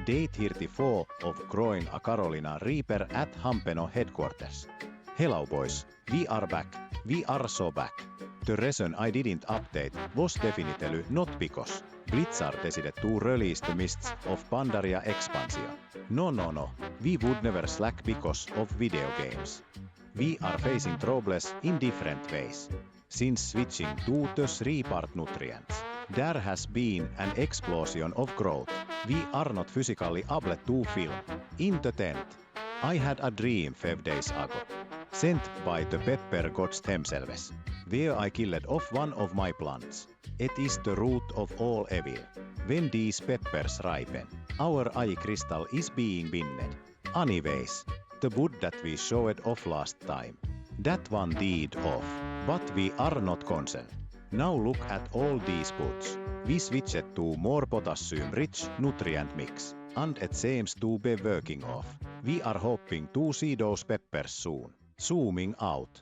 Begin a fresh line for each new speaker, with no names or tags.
Day 34 of growing a Carolina Reaper at Hampeno headquarters. Hello boys, we are back. We are so back. The reason I didn't update was definitely not because Blizzard decided to release the mists of Pandaria expansion. No. We would never slack because of video games. We are facing troubles in different ways. Since switching to the 3-part nutrients, there has been an explosion of growth. We are not physically able to film. In the tent, I had a dream 5 days ago, sent by the pepper gods themselves, where I killed off one of my plants. It is the root of all evil. When these peppers ripen, our eye crystal is being binned. Anyways, the wood that we showed off last time, that one did off, but we are not concerned. Now look at all these woods. We switched to more potassium-rich nutrient mix, and it seems to be working off. We are hoping to see those peppers soon. Zooming out.